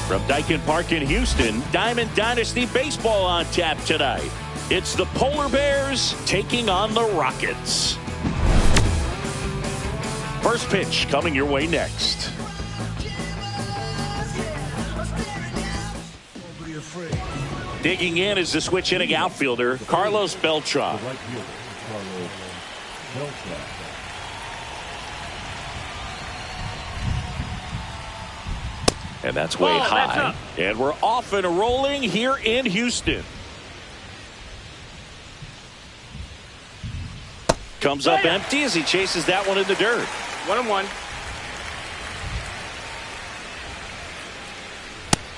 From Dyken Park in Houston, Diamond Dynasty Baseball on tap tonight. It's the Polar Bears taking on the Rockets. First pitch coming your way next. Digging in is the switch hitting outfielder, Carlos Beltran. And that's way high. And we're off and rolling here in Houston. Comes up empty as he chases that one in the dirt. 1-1.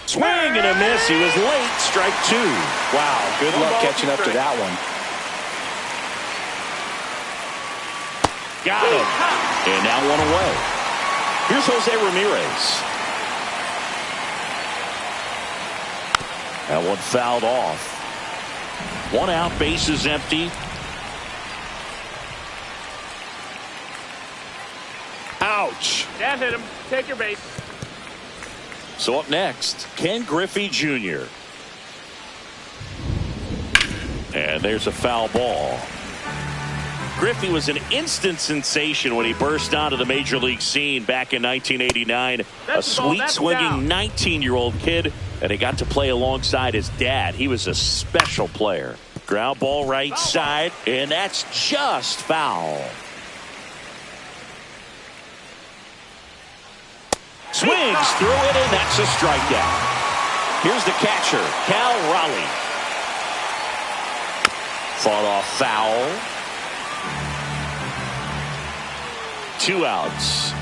Swing and a miss. He was late. Strike two. Wow, good luck catching up to that one. Got him. And now one away. Here's Jose Ramirez. That one fouled off. One out, bases empty. Ouch. That hit him. Take your base. So up next, Ken Griffey Jr. And there's a foul ball. Griffey was an instant sensation when he burst onto the major league scene back in 1989. A sweet swinging 19-year-old kid, and he got to play alongside his dad. He was a special player. Ground ball right side, and that's just foul. Swings through it, and that's a strikeout. Here's the catcher, Cal Raleigh. Fought off foul. 2 outs.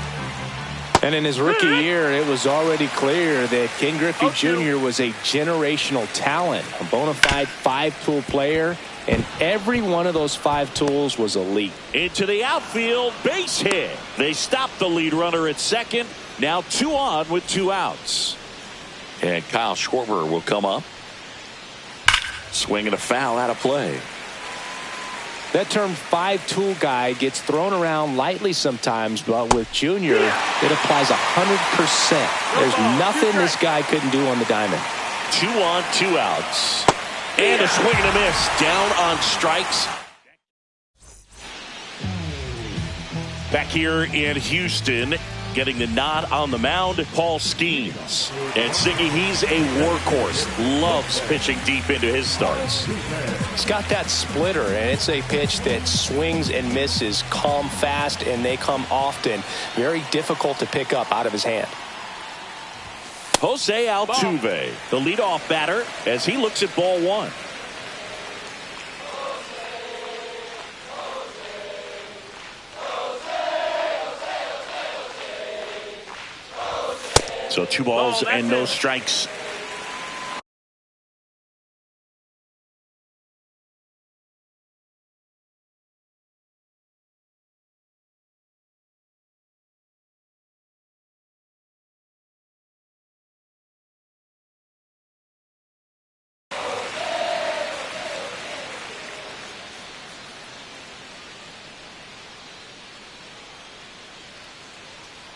And in his rookie year, it was already clear that Ken Griffey Jr. was a generational talent, a bona fide 5-tool player, and every one of those 5 tools was elite. Into the outfield, base hit. They stopped the lead runner at second. Now 2 on with 2 outs. And Kyle Schwarber will come up. Swinging a foul out of play. That term 5-tool guy gets thrown around lightly sometimes, but with Junior, it applies 100%. There's nothing this guy couldn't do on the diamond. 2 on, 2 outs. And a swing and a miss. Down on strikes. Back here in Houston, getting the nod on the mound, Paul Skeens. And Siggy, he's a workhorse. Loves pitching deep into his starts. He's got that splitter, and it's a pitch that swings and misses, come fast, and they come often. Very difficult to pick up out of his hand. Jose Altuve, the leadoff batter, as he looks at ball 1. So 2 balls and no strikes.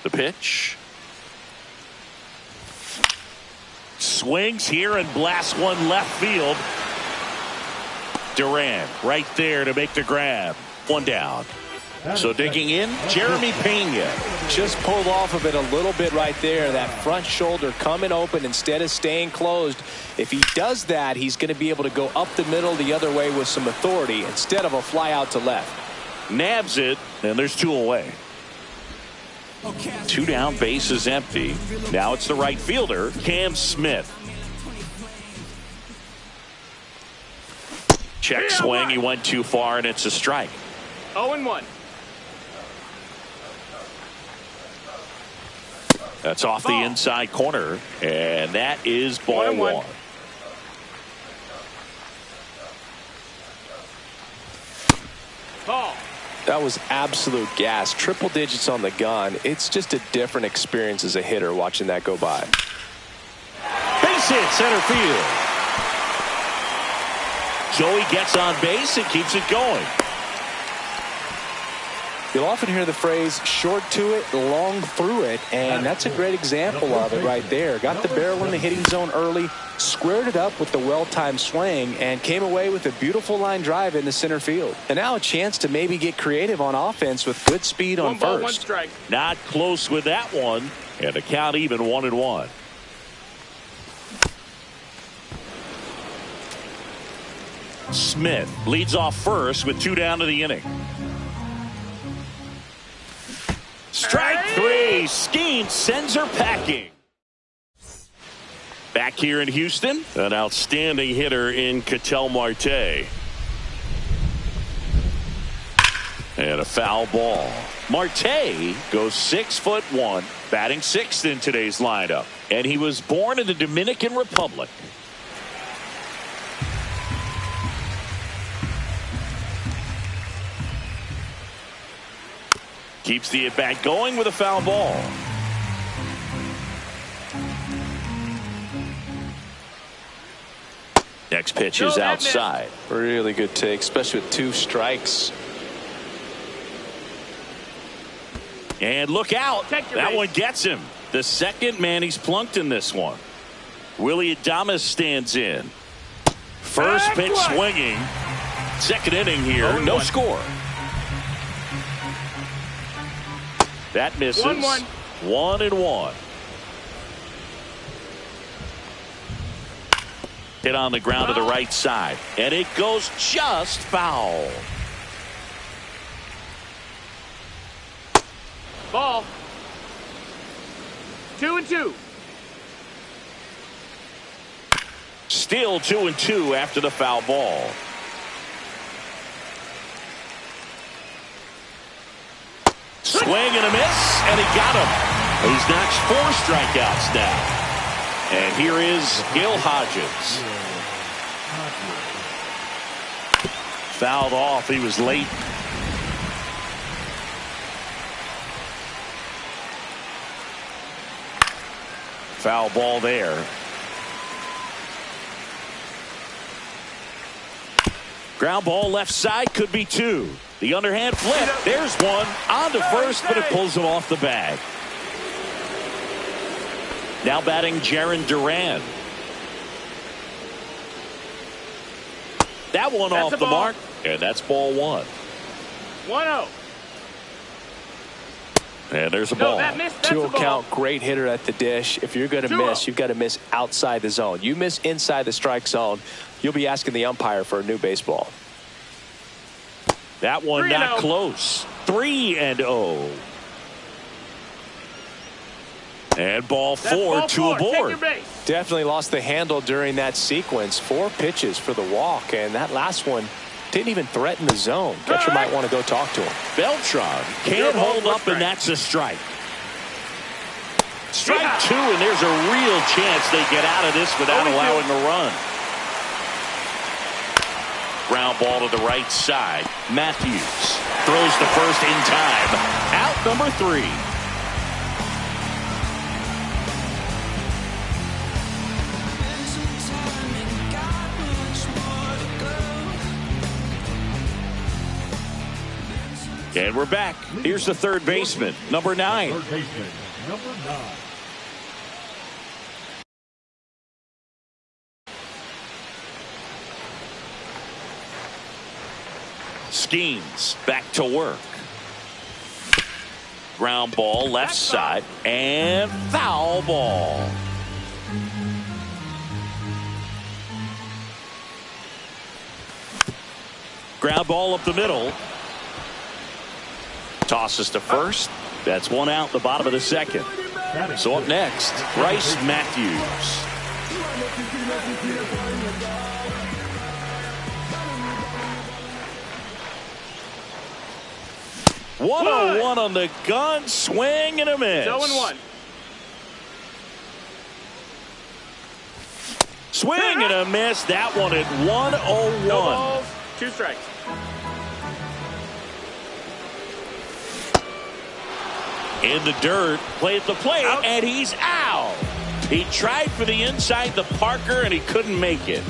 The pitch. Swings here and blasts one left field. Duran right there to make the grab. 1 down. So digging in, Jeremy Pena. Just pulled off of it a little bit right there. That front shoulder coming open instead of staying closed. If he does that, he's going to be able to go up the middle the other way with some authority instead of a fly out to left. Nabs it, and there's 2 away. 2 down, base is empty. Now it's the right fielder, Cam Smith. Check swing, he went too far, and it's a strike. 0-1. That's off the inside corner, and that is ball 1. Ball. That was absolute gas. Triple digits on the gun. It's just a different experience as a hitter watching that go by. Base hit, center field. Joey gets on base and keeps it going. You'll often hear the phrase short to it, long through it, and that's a great example of it right there. Got the barrel in the hitting zone early, squared it up with the well-timed swing, and came away with a beautiful line drive into center field. And now a chance to maybe get creative on offense with good speed on One ball, first. one strike. Not close with that one, and the count even 1-1. Smith leads off first with 2 down to the inning. Strike 3. Skeen sends her packing. Back here in Houston, an outstanding hitter in Ketel Marte. And a foul ball. Marte goes 6'1", batting 6th in today's lineup. And he was born in the Dominican Republic. Keeps the at-bat going with a foul ball. Next pitch is outside. Really good take, especially with 2 strikes. And look out. That one gets him. The second man he's plunked in this one. Willie Adames stands in. First pitch swinging. Second inning here. No score. That misses. 1-1. 1-1. Hit on the ground to the right side. And it goes just foul. Ball. 2-2. Still 2-2 after the foul ball. Swing and a miss, and he got him. He's notched 4 strikeouts now. And here is Gil Hodges. Fouled off. He was late. Foul ball there. Ground ball left side, could be 2. The underhand flip. There's one. On to first, but it pulls him off the bag. Now batting Jarren Duran. That one off the mark. And that's ball 1. 1-0. And there's a ball. 2 count, great hitter at the dish. If you're going to miss, you've got to miss outside the zone. You miss inside the strike zone, you'll be asking the umpire for a new baseball. That one not close. 3-0. And ball 4, 2 aboard. Definitely lost the handle during that sequence. 4 pitches for the walk, and that last one didn't even threaten the zone. Catcher might want to go talk to him. Beltran can't hold up, and that's a strike. Strike 2, and there's a real chance they get out of this without allowing a run. Ground ball to the right side. Matthews throws the first in time. Out number 3. And we're back. Here's the third baseman, number 9. Third baseman, number 9. Skeens back to work. Ground ball left side and foul ball. Ground ball up the middle. Tosses to first. That's 1 out, the bottom of the second. So up next, Bryce Matthews. One on the gun, swing and a miss. 0-1. Swing and a miss. That one at 1-0-1. No balls, 2 strikes. In the dirt, play at the plate, and he's out. He tried for the inside the Parker, and he couldn't make it.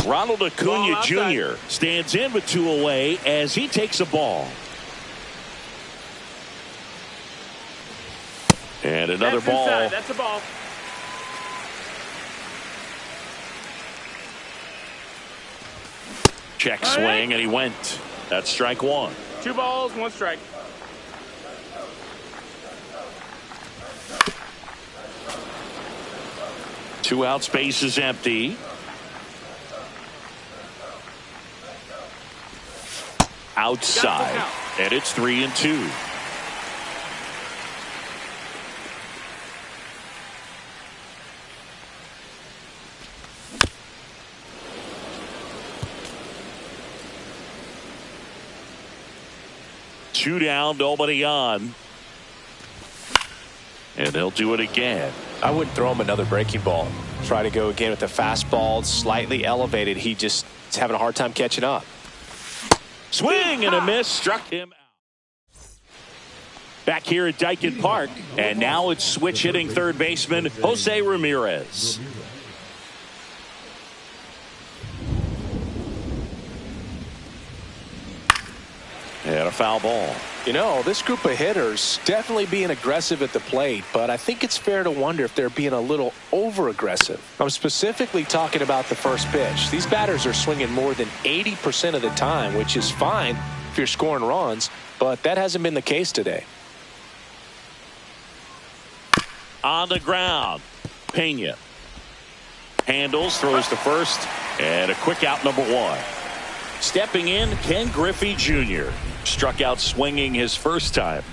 Ronald Acuna Jr. stands in with 2 away as he takes a ball. And another ball. Inside. That's a ball. Check swing, and he went. That's strike 1. 2 balls, 1 strike. Two outs, base is empty. Outside, and it's 3-2. Two down, nobody on. And they'll do it again. I wouldn't throw him another breaking ball. Try to go again with the fastball, slightly elevated. He just is having a hard time catching up. Swing and a miss, struck him out. Back here at Dyken Park, and now it's switch hitting third baseman Jose Ramirez. And a foul ball. You know, this group of hitters definitely being aggressive at the plate, but I think it's fair to wonder if they're being a little over-aggressive. I'm specifically talking about the first pitch. These batters are swinging more than 80% of the time, which is fine if you're scoring runs, but that hasn't been the case today. On the ground, Pena handles, throws to first, and a quick out, number 1. Stepping in, Ken Griffey Jr. Struck out swinging his first time.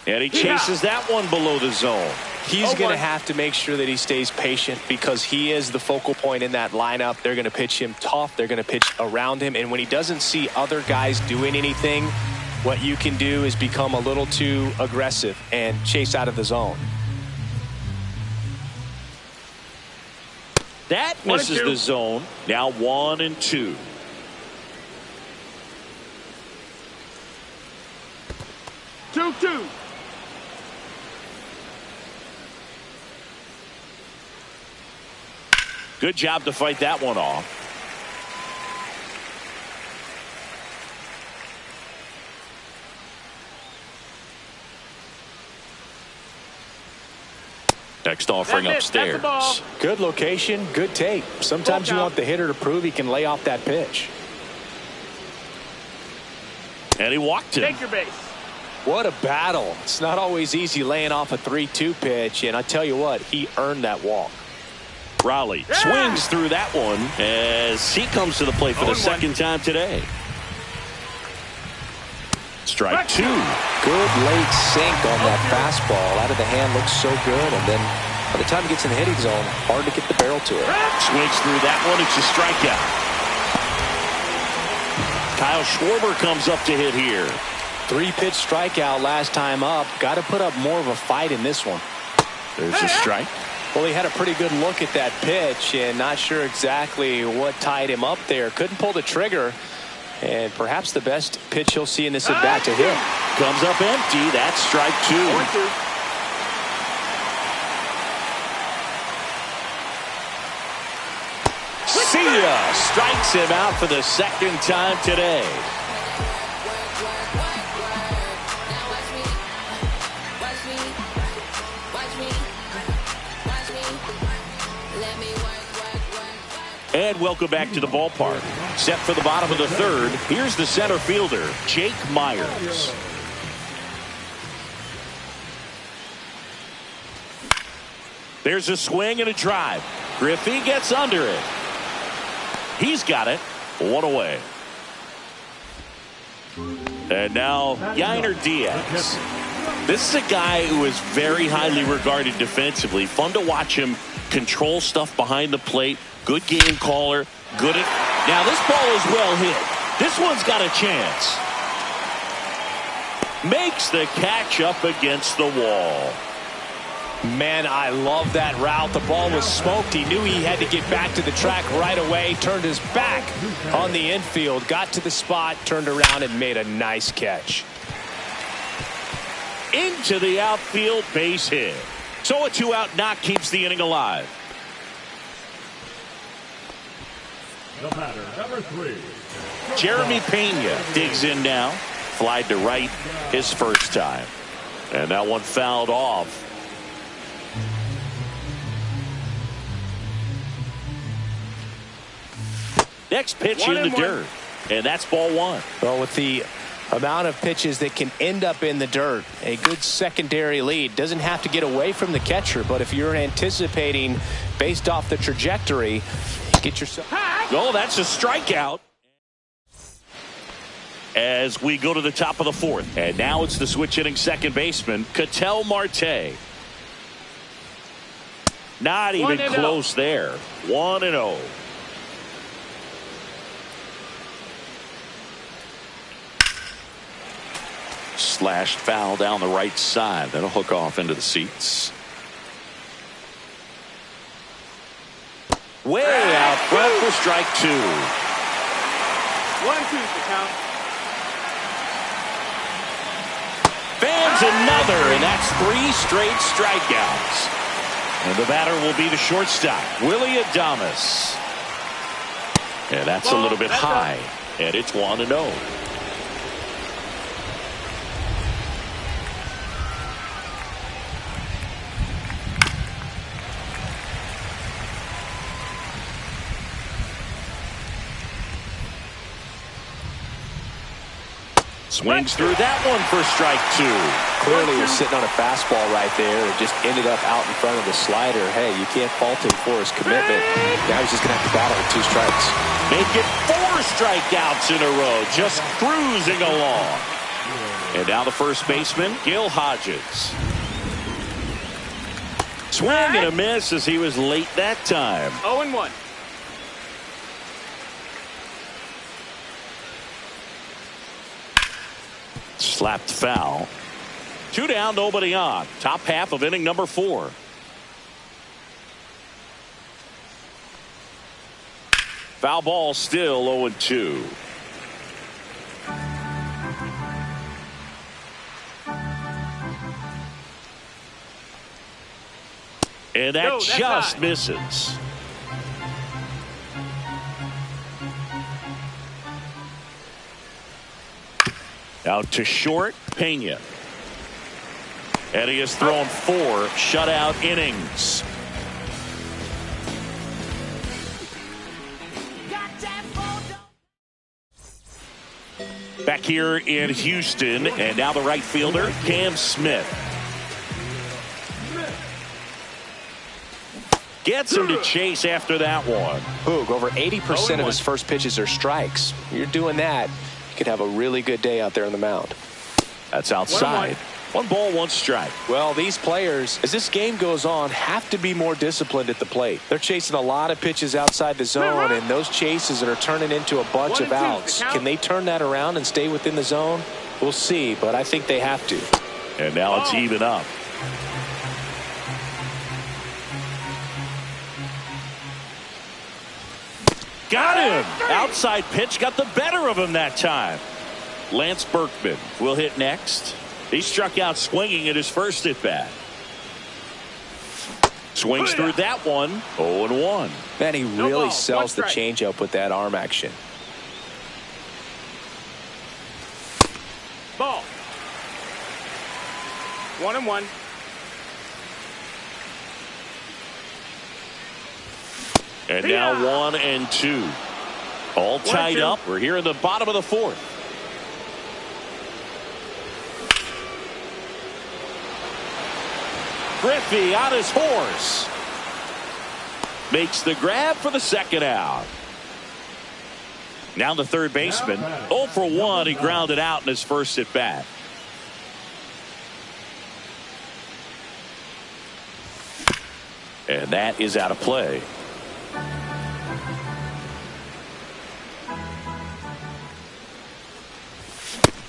And he chases that one below the zone. He's going to have to make sure that he stays patient because he is the focal point in that lineup. They're going to pitch him tough. They're going to pitch around him. And when he doesn't see other guys doing anything, what you can do is become a little too aggressive and chase out of the zone. That misses the zone. Now 1-2. Two. Good job to fight that one off. Next offering upstairs. Good location, good take. Sometimes you want the hitter to prove he can lay off that pitch. And he walked it. Take your base. What a battle. It's not always easy laying off a 3-2 pitch, and I tell you what, he earned that walk. Raleigh swings through that one as he comes to the plate for the second time today. Strike 2. Good late sink on that fastball. Out of the hand, looks so good, and then by the time he gets in the hitting zone, hard to get the barrel to it. Swings through that one. It's a strikeout. Kyle Schwarber comes up to hit here. 3-pitch strikeout last time up. Got to put up more of a fight in this one. There's a strike. Well, he had a pretty good look at that pitch and not sure exactly what tied him up there. Couldn't pull the trigger. And perhaps the best pitch he'll see in this at bat to hit. Comes up empty. That's strike 2. See ya. Strikes him out for the second time today. And welcome back to the ballpark. Set for the bottom of the third. Here's the center fielder, Jake Myers. There's a swing and a drive. Griffey gets under it. He's got it. 1 away. And now Yainer Diaz. This is a guy who is very highly regarded defensively. Fun to watch him control stuff behind the plate. Good game caller. Good at. Now this ball is well hit. This one's got a chance. Makes the catch up against the wall. Man, I love that route. The ball was smoked. He knew he had to get back to the track right away. Turned his back on the infield. Got to the spot. Turned around and made a nice catch. Into the outfield, base hit. So a 2-out knock keeps the inning alive. The batter, number 3. Jeremy Pena digs in now. Flied to right his first time. And that one fouled off. Next pitch in the dirt. And that's ball 1. Well, with the amount of pitches that can end up in the dirt, a good secondary lead. Doesn't have to get away from the catcher, but if you're anticipating based off the trajectory, get yourself. Oh, that's a strikeout. As we go to the top of the 4th. And now it's the switch hitting second baseman, Ketel Marte. Not even close there. 1-0. Slashed foul down the right side. That'll hook off into the seats. Way out front for strike 2. 1-2 the count. Fans another, and that's 3 straight strikeouts. And the batter will be the shortstop, Willie Adames. And that's a little bit high, and it's 1-0. Swings through that one for strike 2. Clearly was sitting on a fastball right there. It just ended up out in front of the slider. Hey, you can't fault him for his commitment. Now he's just going to have to battle with 2 strikes. Make it 4 strikeouts in a row. Just cruising along. And now the first baseman, Gil Hodges. Swing and a miss as he was late that time. 0-1. Slapped foul. 2 down, nobody on. Top half of inning number 4. Foul ball, still 0-2. And that just misses. Out to short, Pena. And he has thrown 4 shutout innings. Back here in Houston, and now the right fielder, Cam Smith. Gets him to chase after that one. Boog, over 80% of his first pitches are strikes. You're doing that, you could have a really good day out there on the mound. That's outside. 1 ball, 1 strike. Well, these players, as this game goes on, have to be more disciplined at the plate. They're chasing a lot of pitches outside the zone, and those chases are turning into a bunch of outs. Can they turn that around and stay within the zone? We'll see, but I think they have to. And now it's even up. Got him. Outside pitch got the better of him that time. Lance Berkman will hit next. He struck out swinging at his first at bat. Swings through that one. 0-1. Man, he really sells the changeup with that arm action. Ball. 1-1. And now 1-2. All tied up. We're here in the bottom of the 4th. Griffey on his horse. Makes the grab for the second out. Now the third baseman. 0 for 1. He grounded out in his first at bat. And that is out of play.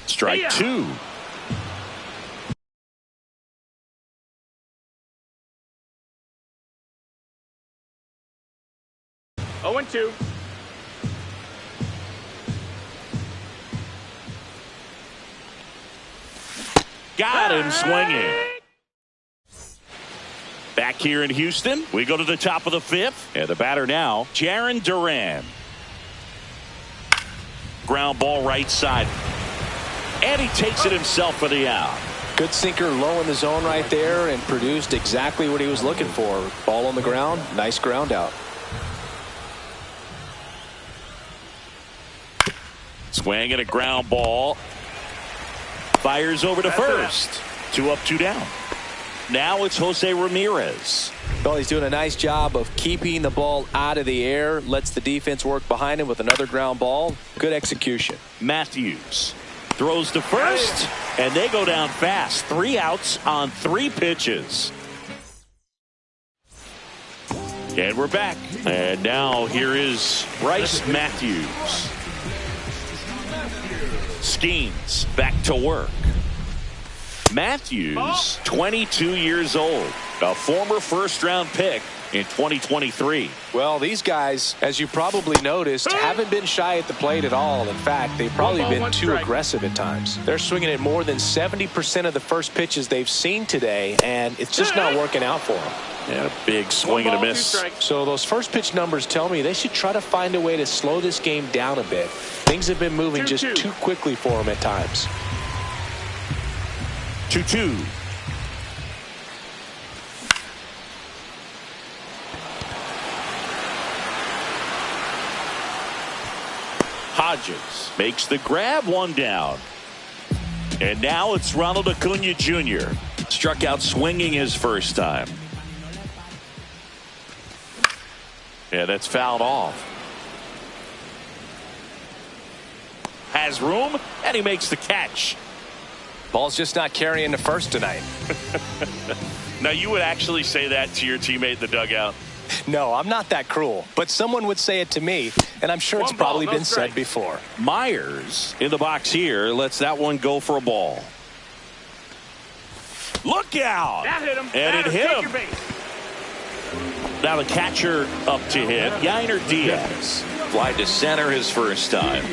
Strike 2. Oh, and 2. Got him swinging. Back here in Houston, we go to the top of the 5th. And the batter now, Jarren Duran. Ground ball right side. And he takes it himself for the out. Good sinker low in the zone right there and produced exactly what he was looking for. Ball on the ground. Nice ground out. Swing and a ground ball. Fires over to first. 2 up, 2 down. Now it's Jose Ramirez. Well, he's doing a nice job of keeping the ball out of the air. Lets the defense work behind him with another ground ball. Good execution. Matthews throws to first, and they go down fast. 3 outs on 3 pitches. And we're back. And now here is Bryce Matthews. Skeens back to work. Matthews, 22 years old, a former first-round pick in 2023. Well, these guys, as you probably noticed, haven't been shy at the plate at all. In fact, they've probably been too aggressive at times. They're swinging at more than 70% of the first pitches they've seen today, and it's just not working out for them. And a big swing and a miss. So those first pitch numbers tell me they should try to find a way to slow this game down a bit. Things have been moving just too quickly for them at times. 2-2. Hodges makes the grab, 1 down. And now it's Ronald Acuna Jr. Struck out swinging his first time. Yeah, that's fouled off. Has room, and he makes the catch. Ball's just not carrying the first tonight. Now, you would actually say that to your teammate in the dugout? No, I'm not that cruel, but someone would say it to me, and I'm sure it's probably been said before. Myers in the box here lets that one go for a ball. Look out! That hit him. And it hit him. Now the catcher up to hit, Yainer Diaz. Fly to center his first time.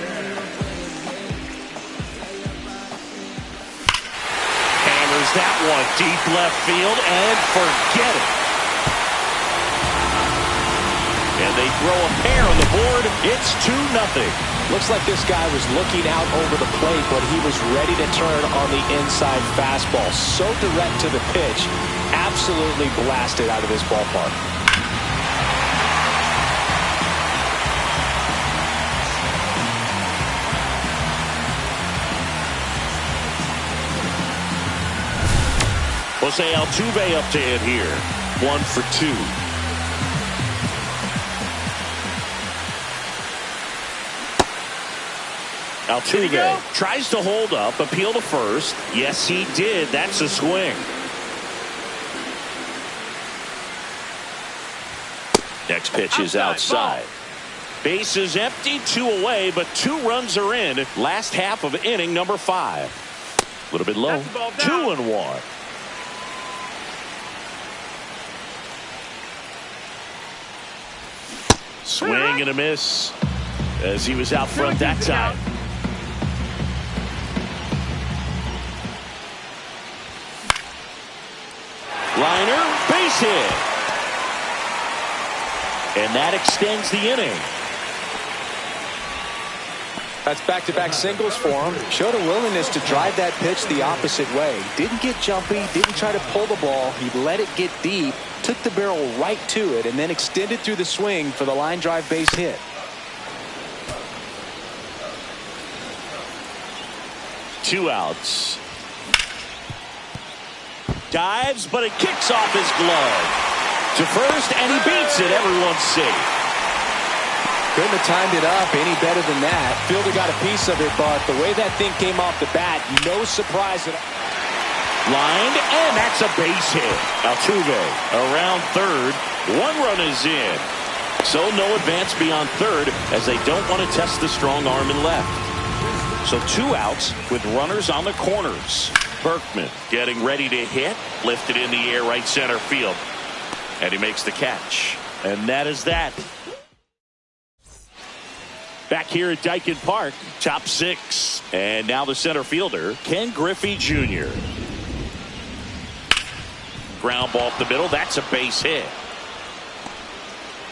Hammers that one deep left field and forget it. And they throw a pair on the board. It's 2-0. Looks like this guy was looking out over the plate, but he was ready to turn on the inside fastball. So direct to the pitch. Absolutely blasted out of this ballpark. Jose Altuve up to hit here. 1 for 2. Altuve tries to hold up, appeal to first. Yes, he did. That's a swing. Next pitch is outside. Base is empty, 2 away, but 2 runs are in. Last half of inning number 5. A little bit low. 2-1. Swing and a miss as he was out front that time. Liner, base hit. And that extends the inning. That's back-to-back singles for him. Showed a willingness to drive that pitch the opposite way. Didn't get jumpy, didn't try to pull the ball. He let it get deep, took the barrel right to it, and then extended through the swing for the line drive base hit. Two outs. Dives, but it kicks off his glove. To first, and he beats it. Everyone's safe. Couldn't have timed it up any better than that. Fielder got a piece of it, but the way that thing came off the bat, no surprise at all. Lined, and that's a base hit. Altuve around third. 1 run is in. So no advance beyond third as they don't want to test the strong arm in left. So 2 outs with runners on the corners. Berkman getting ready to hit. Lifted in the air right center field. And he makes the catch. And that is that. Back here at Dyken Park, top 6. And now the center fielder, Ken Griffey Jr. Ground ball up the middle. That's a base hit.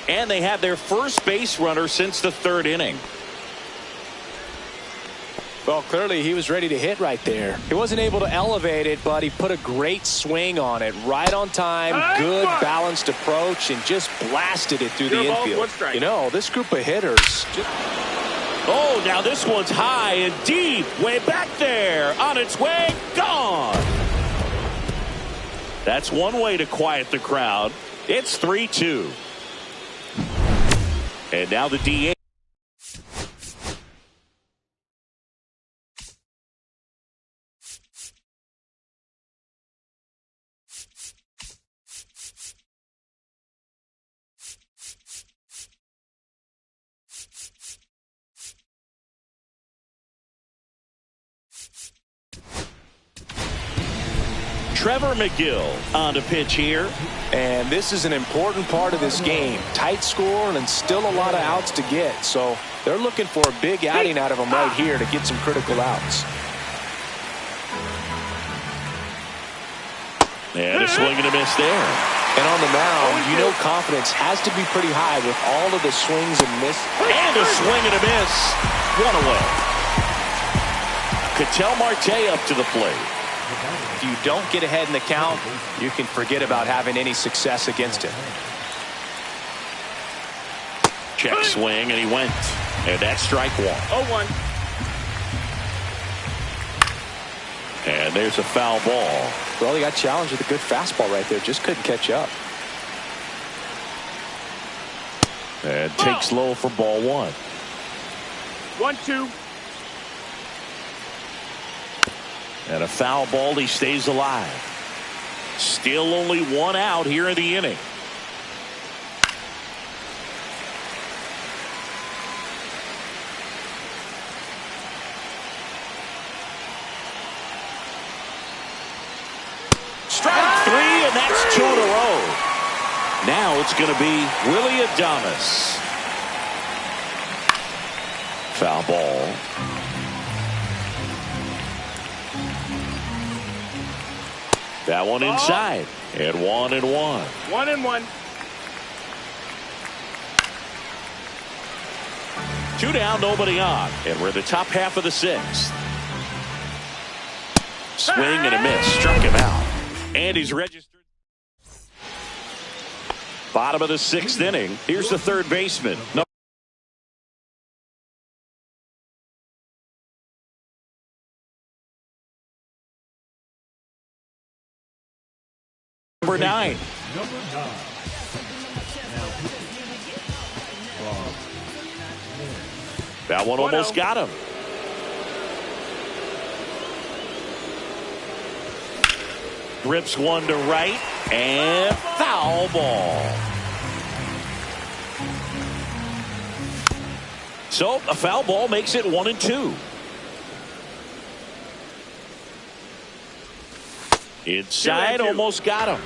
And they have their first base runner since the 3rd inning. Well, clearly he was ready to hit right there. He wasn't able to elevate it, but he put a great swing on it. Right on time, good balanced approach, and just blasted it through the infield. You know, this group of hitters. Oh, now this one's high and deep. Way back there. On its way. Gone. That's one way to quiet the crowd. It's 3-2. And now the DH. Trevor McGill on to pitch here. And this is an important part of this game. Tight score and still a lot of outs to get. So they're looking for a big outing out of him right here to get some critical outs. And a swing and a miss there. And on the mound, you know confidence has to be pretty high with all of the swings and misses. And a swing and a miss. One away. Ketel Marte up to the plate. If you don't get ahead in the count, you can forget about having any success against him. Check swing, and he went. And that's strike one. 0-1. And there's a foul ball. Well, he got challenged with a good fastball right there. Just couldn't catch up. And takes low for ball one. 1-2. And a foul ball. He stays alive. Still only one out here in the inning. Strike three, and that's two in a row. Now it's going to be Willy Adames. Foul ball. That one inside. And 1-1. 1-1. 2 down, nobody on. And we're in the top half of the sixth. Swing and a miss. Struck him out. And he's registered. Bottom of the sixth inning. Here's the third baseman. Number 9. That one almost got him. Rips one to right, and foul ball. So a foul ball makes it 1-2. Inside, almost got him.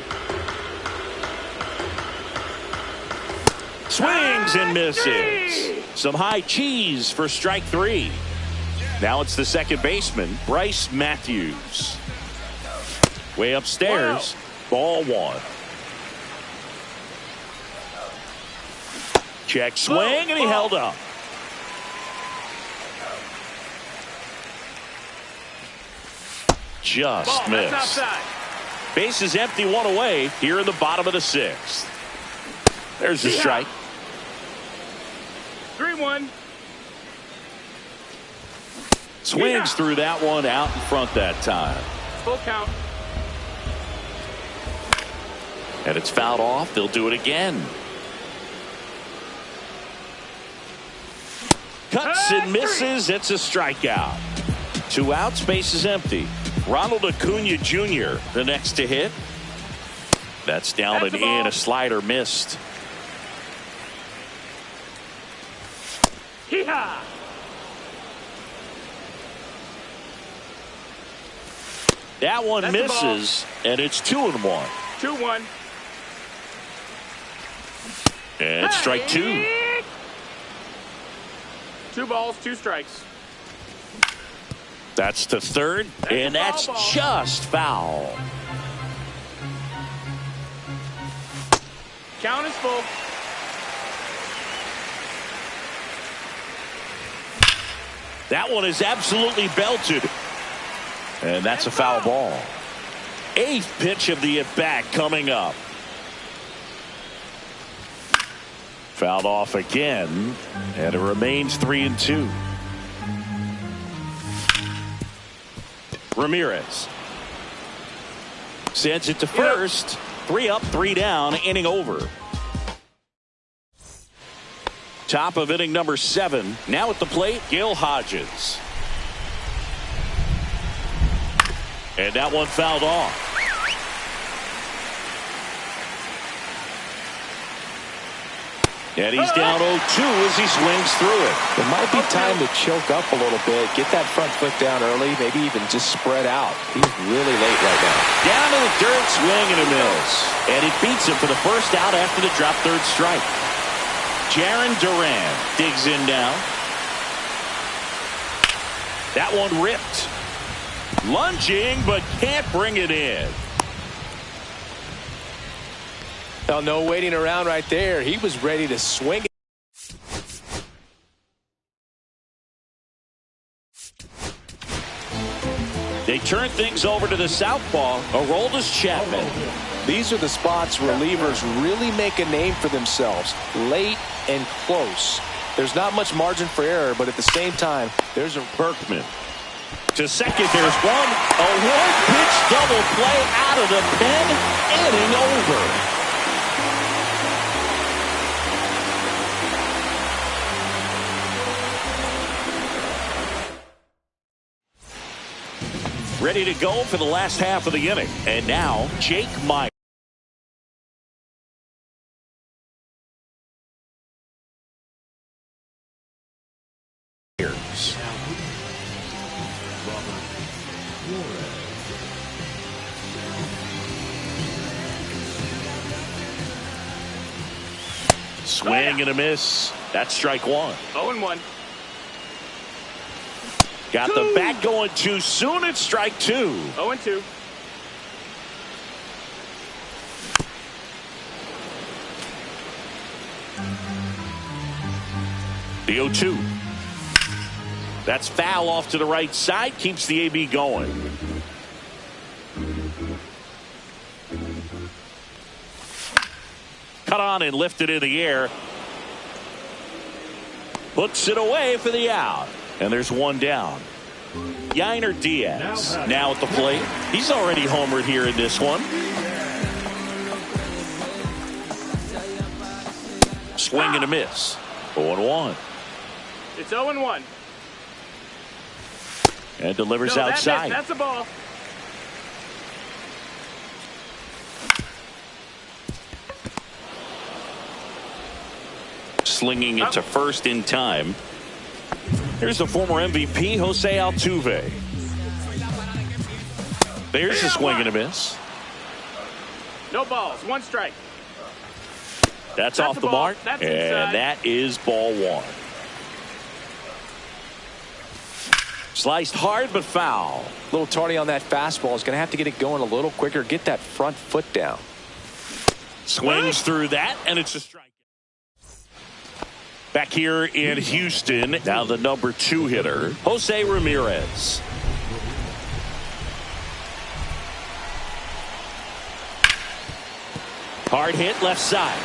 Swings and misses. Some high cheese for strike three. Now it's the second baseman, Bryce Matthews. Way upstairs, ball one. Check swing, and he held up. Just missed. Base is empty, one away here in the bottom of the sixth. There's the strike. 3-1. Swings through that one out in front that time. Full count. And it's fouled off. They'll do it again. Cuts and misses. It's a strikeout. 2 outs. Base is empty. Ronald Acuna Jr. the next to hit. That's down and in. A slider missed. Hee-haw! That one misses, and it's 2-1. 2-1. And strike two. 2 balls, 2 strikes. That's the third, and that's just foul. Count is full. That one is absolutely belted. And that's a foul ball. 8th pitch of the at-bat coming up. Fouled off again, and it remains 3-2. Ramirez sends it to first. 3 up, 3 down, inning over. Top of inning number 7. Now at the plate, Gil Hodges. And that one fouled off. And he's down 0-2 as he swings through it. It might be time to choke up a little bit, get that front foot down early, maybe even just spread out. He's really late right now. Down to the dirt, swing and a miss. And it beats him for the first out after the drop third strike. Jaron Duran digs in now. That one ripped. Lunging, but can't bring it in. Well, no waiting around right there. He was ready to swing it. They turn things over to the southpaw, Aroldis Chapman. These are the spots relievers really make a name for themselves. Late and close. There's not much margin for error, but at the same time, there's a Berkman. To second, there's one. A one-pitch double play out of the pen. Inning over. Ready to go for the last half of the inning. And now, Jake Myers. Swing and a miss. That's strike 1. 0-1. Got the bat going too soon. It's strike 2. 0-2. The 0-2. That's foul off to the right side. Keeps the AB going. Cut on and lifted in the air. Hooks it away for the out. And there's one down. Yainer Diaz now at the plate. He's already homered here in this one. Swing and a miss. 0-1. It's 0-1. And delivers outside. That's a ball. Slinging it to first in time. Here's the former MVP, Jose Altuve. There's a swing and a miss. No balls. 1 strike. That's off the mark. That's and inside. that is ball 1. Sliced hard but foul. A little tardy on that fastball. Is going to have to get it going a little quicker. Get that front foot down. Swings through that, and it's a strike. Back here in Houston, now the number 2 hitter, Jose Ramirez. Hard hit left side.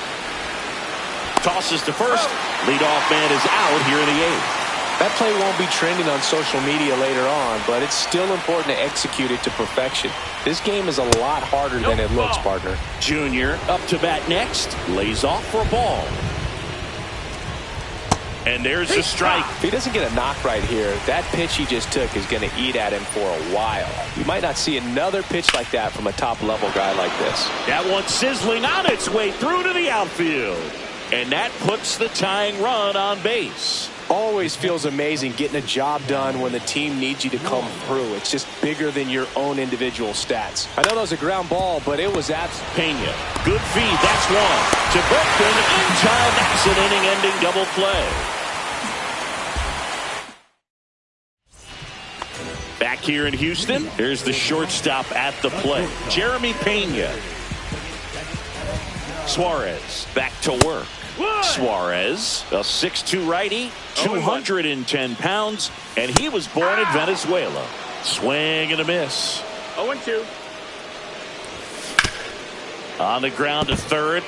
Tosses to first. Leadoff man is out here in the 8th. That play won't be trending on social media later on, but it's still important to execute it to perfection. This game is a lot harder than it looks, partner. Junior up to bat next. Lays off for a ball. And there's a strike. If he doesn't get a knock right here, that pitch he just took is going to eat at him for a while. You might not see another pitch like that from a top-level guy like this. That one sizzling on its way through to the outfield. And that puts the tying run on base. Always feels amazing getting a job done when the team needs you to come through. It's just bigger than your own individual stats. I know that was a ground ball, but it was Pena. Good feed. That's one. To Berkman in time. That's an inning-ending double play. Back here in Houston, here's the shortstop at the plate, Jeremy Pena. Suarez back to work. Suarez, a 6'2 righty, 210 pounds, and he was born in Venezuela. Swing and a miss. 0-2. On the ground to third,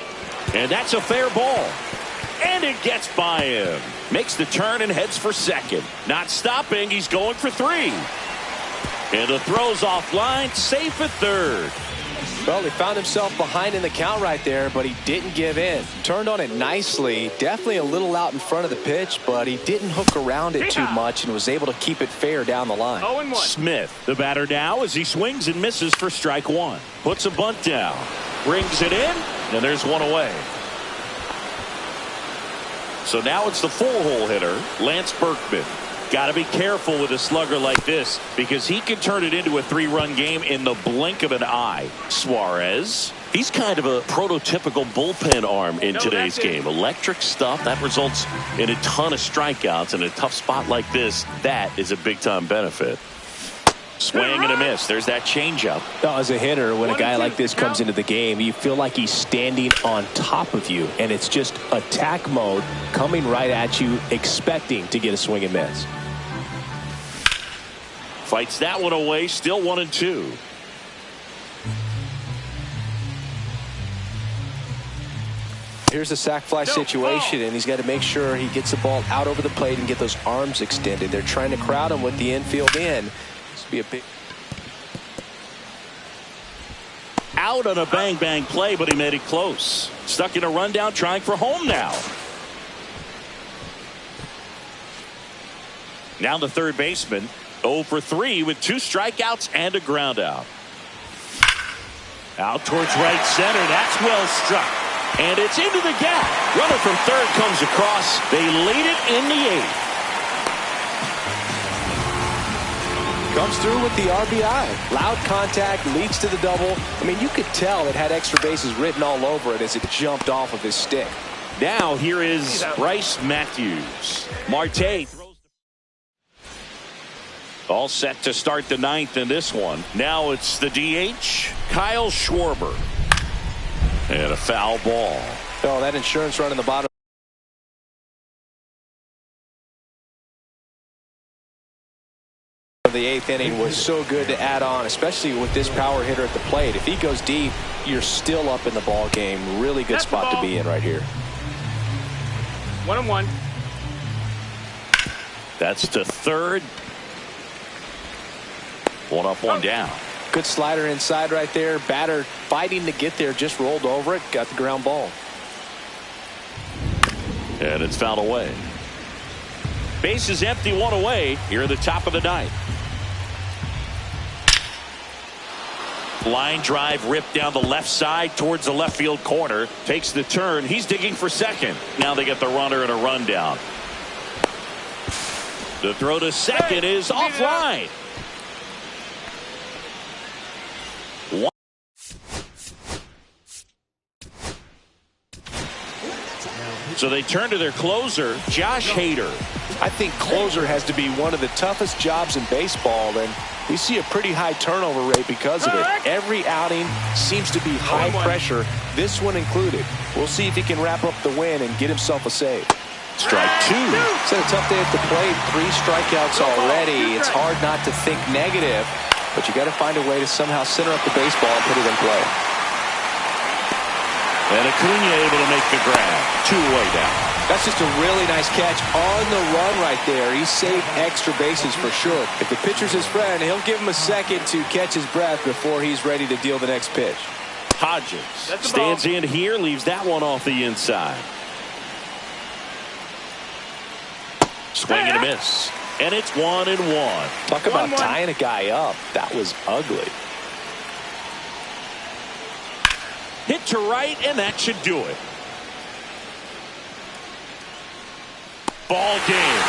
and that's a fair ball. And it gets by him. Makes the turn and heads for second. Not stopping, he's going for three. And the throw's offline, safe at third. Well, he found himself behind in the count right there, but he didn't give in. Turned on it nicely. Definitely a little out in front of the pitch, but he didn't hook around it too much and was able to keep it fair down the line. 0-1. Smith, the batter now, as he swings and misses for strike one. Puts a bunt down. Brings it in, and there's one away. So now it's the full-hole hitter, Lance Berkman. Got to be careful with a slugger like this because he can turn it into a three-run game in the blink of an eye. Suarez, he's kind of a prototypical bullpen arm in today's game. Electric stuff that results in a ton of strikeouts. In a tough spot like this, that is a big-time benefit. Swing and a miss. There's that changeup. As a hitter, when a guy like this comes into the game, you feel like he's standing on top of you, and it's just attack mode coming right at you, expecting to get a swing and miss. Fights that one away, still 1-2. Here's a sac fly situation, and he's got to make sure he gets the ball out over the plate and get those arms extended. They're trying to crowd him with the infield in. This would be a big out on a bang play, but he made it close. Stuck in a rundown, trying for home now. Now the third baseman, 0 for 3 with 2 strikeouts and a ground out. Out towards right center. That's well struck. And it's into the gap. Runner from third comes across. They lead it in the 8th. Comes through with the RBI. Loud contact, leads to the double. I mean, you could tell it had extra bases written all over it as it jumped off of his stick. Now here is Bryce Matthews. Marte throws. All set to start the 9th in this one. Now it's the DH, Kyle Schwarber. And a foul ball. Oh, that insurance run in the bottom of the 8th inning was so good to add on, especially with this power hitter at the plate. If he goes deep, you're still up in the ball game. Really good spot to be in right here. 1-1. That's to third. One up, one down. Good slider inside right there. Batter fighting to get there, just rolled over it, got the ground ball. And it's fouled away. Base is empty, one away here at the top of the 9th. Line drive ripped down the left side towards the left field corner. Takes the turn. He's digging for second. Now they get the runner and a rundown. The throw to second is offline. So they turn to their closer, Josh Hader. I think closer has to be one of the toughest jobs in baseball, and we see a pretty high turnover rate because of it. Every outing seems to be high pressure, this one included. We'll see if he can wrap up the win and get himself a save. Strike 2. It's a tough day at the plate. 3 strikeouts already. It's hard not to think negative, but you got to find a way to somehow center up the baseball and put it in play. And Acuna able to make the grab. 2 away now. That's just a really nice catch on the run right there. He saved extra bases for sure. If the pitcher's his friend, he'll give him a second to catch his breath before he's ready to deal the next pitch. Hodges stands in here, leaves that one off the inside. Swing and a miss. And it's 1-1. Talk about tying a guy up. That was ugly. Hit to right, and that should do it. Ball game.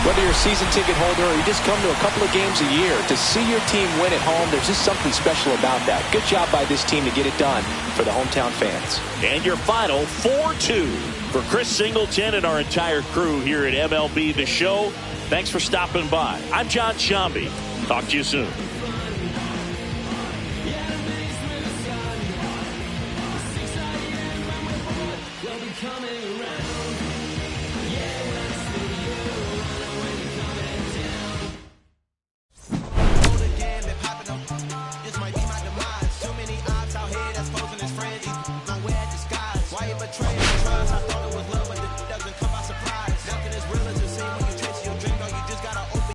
Whether you're a season ticket holder or you just come to a couple of games a year, to see your team win at home, there's just something special about that. Good job by this team to get it done for the hometown fans. And your final 4-2 for Chris Singleton and our entire crew here at MLB The Show. Thanks for stopping by. I'm John Shambi. Talk to you soon.